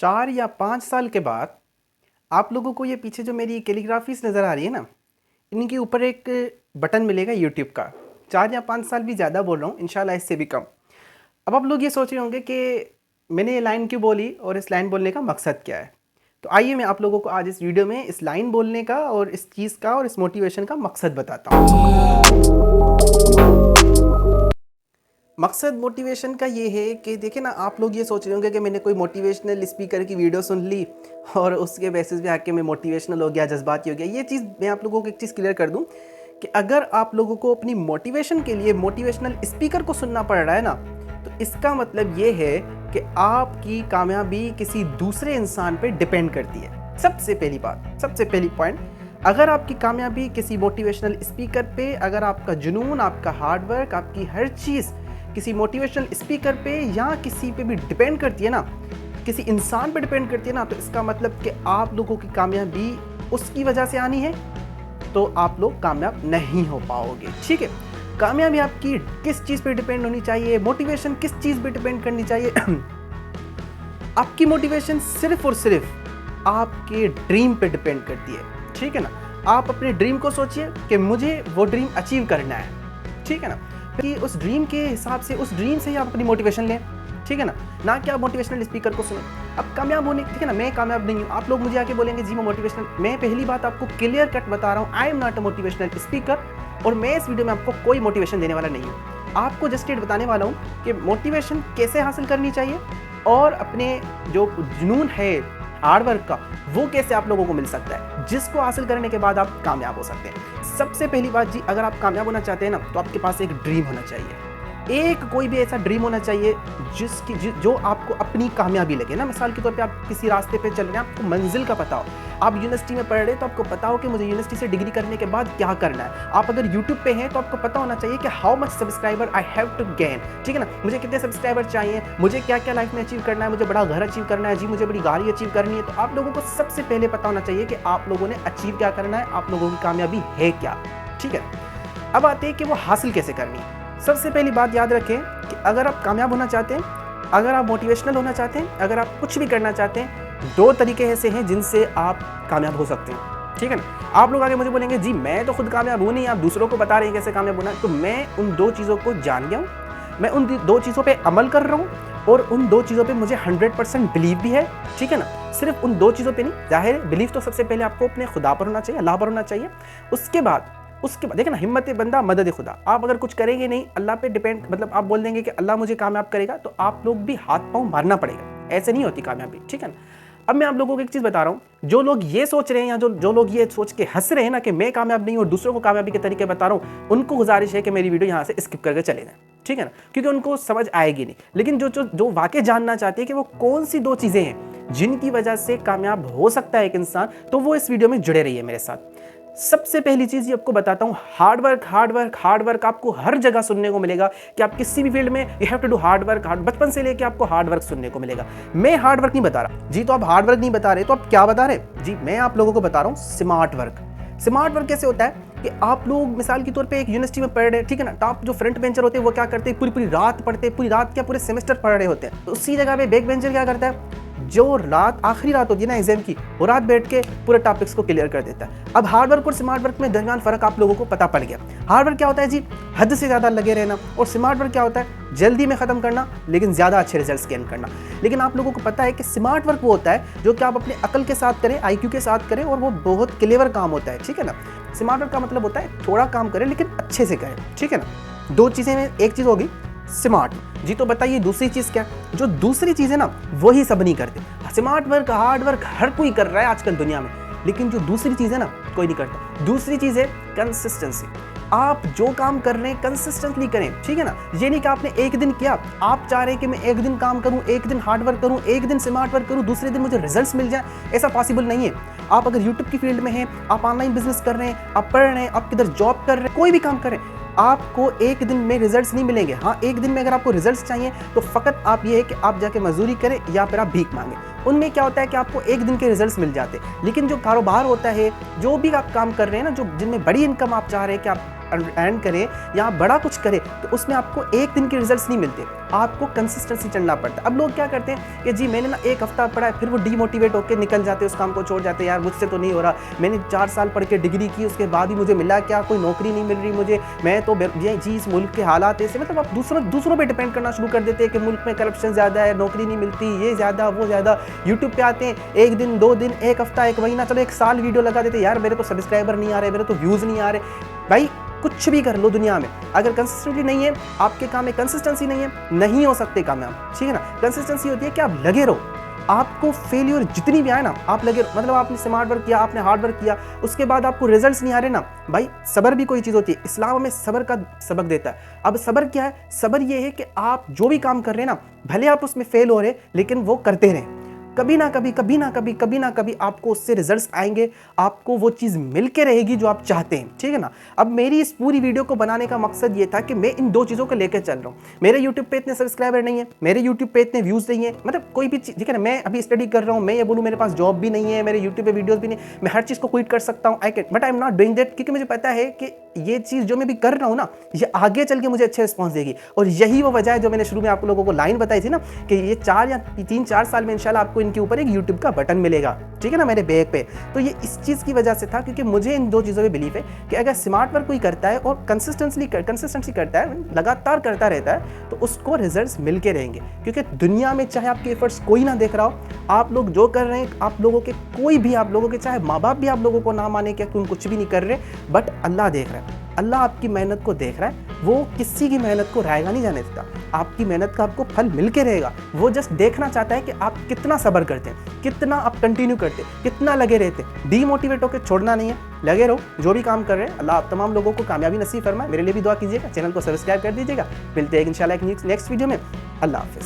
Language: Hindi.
4 या 5 साल के बाद आप लोगों को ये पीछे जो मेरी कैलीग्राफीज नज़र आ रही है ना, इनके ऊपर एक बटन मिलेगा यूट्यूब का। 4 या 5 साल भी ज़्यादा बोल रहा हूँ, इंशाल्लाह इससे भी कम। अब आप लोग ये सोच रहे होंगे कि मैंने ये लाइन क्यों बोली और इस लाइन बोलने का मकसद क्या है। तो आइए मैं आप लोगों को आज इस वीडियो में इस लाइन बोलने का और इस चीज़ का और इस मोटिवेशन का मकसद बताता हूँ। मकसद मोटिवेशन का ये है कि देखिए ना, आप लोग ये सोच रहे होंगे कि मैंने कोई मोटिवेशनल स्पीकर की वीडियो सुन ली और उसके बेसिस पे आके मैं मोटिवेशनल हो गया, जज्बाती हो गया। ये चीज़ मैं आप लोगों को एक चीज़ क्लियर कर दूं कि अगर आप लोगों को अपनी मोटिवेशन के लिए मोटिवेशनल स्पीकर को सुनना पड़ रहा है ना, तो इसका मतलब ये है कि आपकी कामयाबी किसी दूसरे इंसान पर डिपेंड करती है। सबसे पहली बात, सबसे पहली पॉइंट, अगर आपकी कामयाबी किसी मोटिवेशनल स्पीकर पे, अगर आपका जुनून, आपका हार्डवर्क, आपकी हर चीज़ किसी मोटिवेशनल स्पीकर पे या किसी पे भी डिपेंड करती है ना, किसी इंसान पे डिपेंड करती है ना, तो इसका मतलब कि आप लोगों की कामयाबी उसकी वजह से आनी है, तो आप लोग कामयाब नहीं हो पाओगे। ठीक है, कामयाबी आपकी किस चीज़ पे डिपेंड होनी चाहिए, मोटिवेशन किस चीज़ पे डिपेंड करनी चाहिए। आपकी मोटिवेशन सिर्फ और सिर्फ आपके ड्रीम पे डिपेंड करती है। ठीक है ना, आप अपने ड्रीम को सोचिए कि मुझे वो ड्रीम अचीव करना है। ठीक है ना, कि उस ड्रीम के हिसाब से, उस ड्रीम से ही आप अपनी मोटिवेशन लें। ठीक है ना कि आप मोटिवेशनल स्पीकर को सुने। अब कामयाब होने, ठीक है ना, मैं कामयाब नहीं हूँ, आप लोग मुझे आके बोलेंगे जी मैं मोटिवेशनल, मैं पहली बात आपको क्लियर कट बता रहा हूँ, I am not a motivational speaker, और मैं इस वीडियो में आपको कोई मोटिवेशन देने वाला नहीं हूँ। आपको जस्ट ये बताने वाला हूँ कि मोटिवेशन कैसे हासिल करनी चाहिए और अपने जो जुनून है हार्डवर्क का, वो कैसे आप लोगों को मिल सकता है, जिसको हासिल करने के बाद आप कामयाब हो सकते हैं। सबसे पहली बात जी, अगर आप कामयाब होना चाहते हैं ना, तो आपके पास एक ड्रीम होना चाहिए। एक कोई भी ऐसा ड्रीम होना चाहिए जो आपको अपनी कामयाबी लगे ना। मिसाल के तौर पे आप किसी रास्ते पे चल रहे हैं, आपको मंजिल का पता हो, आप यूनिवर्सिटी में पढ़ रहे हैं तो आपको पता हो कि मुझे यूनिवर्सिटी से डिग्री करने के बाद क्या करना है। आप अगर यूट्यूब पे हैं तो आपको पता होना चाहिए कि how much subscriber I have to gain. ठीक है ना, मुझे कितने सब्सक्राइबर चाहिए, मुझे क्या क्या लाइफ में अचीव करना है, मुझे बड़ा घर अचीव करना है जी, मुझे बड़ी गाड़ी अचीव करनी है। तो आप लोगों को सबसे पहले पता होना चाहिए कि आप लोगों ने अचीव क्या करना है, आप लोगों की कामयाबी है क्या। ठीक है, अब आते हैं कि वो हासिल कैसे करनी है। सबसे पहली बात याद रखें कि अगर आप कामयाब होना चाहते हैं, अगर आप मोटिवेशनल होना चाहते हैं, अगर आप कुछ भी करना चाहते हैं, 2 तरीके ऐसे हैं जिनसे आप कामयाब हो सकते हैं। ठीक है ना, आप लोग आगे मुझे बोलेंगे जी मैं तो खुद कामयाब हूँ नहीं, आप दूसरों को बता रहे हैं कैसे कामयाब होना है। तो मैं उन 2 चीज़ों को जान गया हूँ, मैं उन 2 चीज़ों पर अमल कर रहा हूँ और उन 2 चीज़ों पर मुझे 100% बिलीव भी है। ठीक है ना, सिर्फ उन 2 चीज़ों पे नहीं, जाहिर बिलीव तो सबसे पहले आपको अपने खुदा पर होना चाहिए, अल्लाह पर होना चाहिए। उसके बाद देखिए ना, हिम्मत बंदा मदद खुदा। आप अगर कुछ करेंगे नहीं, अल्लाह पे डिपेंड, मतलब आप बोल देंगे कि अल्लाह मुझे कामयाब करेगा, तो आप लोग भी हाथ पांव मारना पड़ेगा। ऐसे नहीं होती कामयाबी। ठीक है ना, अब मैं आप लोगों को एक चीज़ बता रहा हूँ, जो लोग ये सोच रहे हैं या जो लोग ये सोच के हंस रहे हैं ना कि मैं कामयाब नहीं हूँ और दूसरों को कामयाबी के तरीके बता रहा हूँ, उनको गुजारिश है कि मेरी वीडियो यहाँ से स्किप करके चले जाएं। ठीक है ना, क्योंकि उनको समझ आएगी नहीं। लेकिन जो वाकई जानना चाहते हैं कि वो कौन सी 2 चीज़ें हैं जिनकी वजह से कामयाब हो सकता है एक इंसान, तो वो इस वीडियो में जुड़े रहिए मेरे साथ। सबसे पहली चीज ये आपको बताता हूं, हार्डवर्क हार्डवर्क हार्डवर्क। आपको हर जगह सुनने को मिलेगा कि आप किसी भी फील्ड में you have to do hard work. बचपन से लेके आपको हार्डवर्क सुनने को मिलेगा। मैं हार्डवर्क नहीं बता रहा जी, तो आप हार्डवर्क नहीं बता रहे तो आप क्या बता रहे जी, मैं आप लोगों को बता रहा हूं स्मार्ट वर्क। स्मार्ट वर्क कैसे होता है कि आप लोग मिसाल के तौर पे एक यूनिवर्सिटी में पढ़ रहे हैं, ठीक है ना, टॉप जो फ्रंट बेंचर होते हैं वो क्या करते हैं, पूरी पूरी रात पढ़ते हैं, पूरी रात क्या पूरे सेमेस्टर पढ़ रहे होते हैं। तो उसी जगह पे बैक बेंचर क्या करता है, जो रात आखिरी रात होती है ना एग्जाम की, वो रात बैठ के पूरे टॉपिक्स को क्लियर कर देता है। अब हार्ड वर्क और स्मार्ट वर्क में दरमियान फर्क आप लोगों को पता पड़ गया। हार्ड वर्क क्या होता है जी, हद से ज़्यादा लगे रहना, और स्मार्ट वर्क क्या होता है, जल्दी में ख़त्म करना लेकिन ज़्यादा अच्छे रिजल्ट्स गेन करना। लेकिन आप लोगों को पता है कि स्मार्ट वर्क वो होता है जो कि आप अपने अकल के साथ करें, IQ के साथ करें, और वो बहुत क्लेवर काम होता है। ठीक है ना, स्मार्ट वर्क का मतलब होता है थोड़ा काम करें लेकिन अच्छे से करें। ठीक है ना, 2 चीज़ें में एक चीज़ होगी स्मार्ट जी। तो बताइए दूसरी चीज़ क्या, जो दूसरी चीज़ है ना वही सब नहीं करते। स्मार्ट वर्क हार्ड वर्क हर कोई कर रहा है आजकल दुनिया में, लेकिन जो दूसरी चीज़ है ना कोई नहीं करता। दूसरी चीज़ है कंसिस्टेंसी। आप जो काम कर रहे हैं कंसिस्टेंटली करें। ठीक है ना, ये नहीं कि आपने एक दिन किया, आप चाह रहे हैं कि मैं एक दिन काम करूं, एक दिन हार्ड वर्क करूं, एक दिन स्मार्ट वर्क करूं, दूसरे दिन मुझे रिजल्ट्स मिल जाए, ऐसा पॉसिबल नहीं है। आप अगर यूट्यूब की फील्ड में हैं, आप ऑनलाइन बिजनेस कर रहे हैं, आप पढ़ रहे हैं, आप किधर जॉब कर रहे हैं, कोई भी काम कर रहे हैं, आपको एक दिन में रिजल्ट्स नहीं मिलेंगे। हाँ, एक दिन में अगर आपको रिजल्ट्स चाहिए तो फकत आप ये है कि आप जाके मजदूरी करें या फिर आप भीख मांगे। उनमें क्या होता है कि आपको एक दिन के रिजल्ट्स मिल जाते हैं। लेकिन जो कारोबार होता है, जो भी आप काम कर रहे हैं ना, जो जिनमें बड़ी इनकम आप चाह रहे हैं कि आप अर्न करें या आप बड़ा कुछ करें तो उसमें आपको एक दिन के रिजल्ट्स नहीं मिलते, आपको कंसिस्टेंसी चढ़ना पड़ता है। अब लोग क्या करते हैं कि जी मैंने ना एक हफ्ता पढ़ा है, फिर वो डीमोटिवेट होकर निकल जाते हैं, उस काम को छोड़ जाते हैं, यार मुझसे तो नहीं हो रहा, मैंने 4 साल पढ़ के डिग्री की उसके बाद भी मुझे मिला क्या, कोई नौकरी नहीं मिल रही मुझे, मैं तो जी इस मुल्क के हालात ऐसे, मतलब आप दूसरों पे डिपेंड करना शुरू कर देते हैं कि मुल्क में करप्शन ज़्यादा है, नौकरी नहीं मिलती, ये ज़्यादा वो ज़्यादा। यूट्यूब पे आते हैं, 1 दिन 2 दिन 1 हफ्ता 1 महीना चलो 1 साल वीडियो लगा देते, यार मेरे तो सब्सक्राइबर नहीं आ रहे, मेरे तो व्यूज़ नहीं आ रहे। भाई कुछ भी कर लो दुनिया में, अगर कंसिस्टेंसी नहीं है आपके काम में, कंसिस्टेंसी नहीं है, नहीं हो सकते कामयाब, ठीक है ना। कंसिस्टेंसी होती है कि आप लगे रहो, आपको फेलियर जितनी भी आए ना आप लगे, मतलब आपने स्मार्ट वर्क किया, आपने हार्ड वर्क किया, उसके बाद आपको रिजल्ट्स नहीं आ रहे ना, भाई सब्र भी कोई चीज़ होती है, इस्लाम हमें सब्र का सबक देता है। अब सब्र क्या है, सब्र ये है कि आप जो भी काम कर रहे हैं ना, भले आप उसमें फेल हो रहे लेकिन वो करते रहें, कभी ना कभी आपको उससे रिजल्ट्स आएंगे, आपको वो चीज़ मिल के रहेगी जो आप चाहते हैं, ठीक है ना। अब मेरी इस पूरी वीडियो को बनाने का मकसद ये था कि मैं इन 2 चीज़ों को लेकर चल रहा हूँ। मेरे यूट्यूब पे इतने सब्सक्राइबर नहीं है, मेरे यूट्यूब पे इतने व्यूज़ नहीं है, मतलब कोई भी चीज़, ठीक है ना। मैं अभी स्टडी कर रहा हूँ, मैं ये बोलूँ मेरे पास जॉब भी नहीं है, मेरे यूट्यूब पे वीडियोज़ भी नहीं, मैं हर चीज़ को क्विट कर सकता हूँ, I can, but I am not doing that, क्योंकि मुझे पता है कि ये चीज़ जो मैं भी कर रहा हूँ ना, ये आगे चल के मुझे अच्छे रिस्पॉन्स देगी। और यही वो वजह है जो मैंने शुरू में आप लोगों को लाइन बताई थी ना, कि ये 4 या 3-4 साल में इंशाल्लाह आपको इनके ऊपर एक यूट्यूब का बटन मिलेगा, ठीक है ना, मेरे बैग पे। तो ये इस चीज़ की वजह से था, क्योंकि मुझे इन 2 चीज़ों पे बिलीव है कि अगर स्मार्ट वर्क कोई करता है और कंसिस्टेंसी करता है, लगातार करता रहता है, तो उसको रिजल्ट्स मिलके रहेंगे। क्योंकि दुनिया में चाहे आपके एफर्ट्स कोई ना देख रहा हो, आप लोग जो कर रहे हैं, आप लोगों के कोई भी, आप लोगों के चाहे माँ बाप भी आप लोगों को ना माने कि तुम कुछ भी नहीं कर रहे, बट अल्लाह देख रहा है, अल्लाह आपकी मेहनत को देख रहा है, वो किसी की मेहनत को रायगा नहीं जाने देता, आपकी मेहनत का आपको फल मिल के रहेगा। वो जस्ट देखना चाहता है कि आप कितना सब्र करते हैं, कितना आप कंटिन्यू करते हैं, कितना लगे रहते हैं। डीमोटिवेट होकर छोड़ना नहीं है, लगे रहो, जो भी काम कर रहे हैं। अल्लाह आप तमाम लोगों को कामयाबी नसीब फरमाए। मेरे लिए भी दुआ कीजिएगा, चैनल को सब्सक्राइब कर दीजिएगा। मिलते हैं इंशाल्लाह एक नेक्स्ट वीडियो में। अल्लाह हाफ़िज़।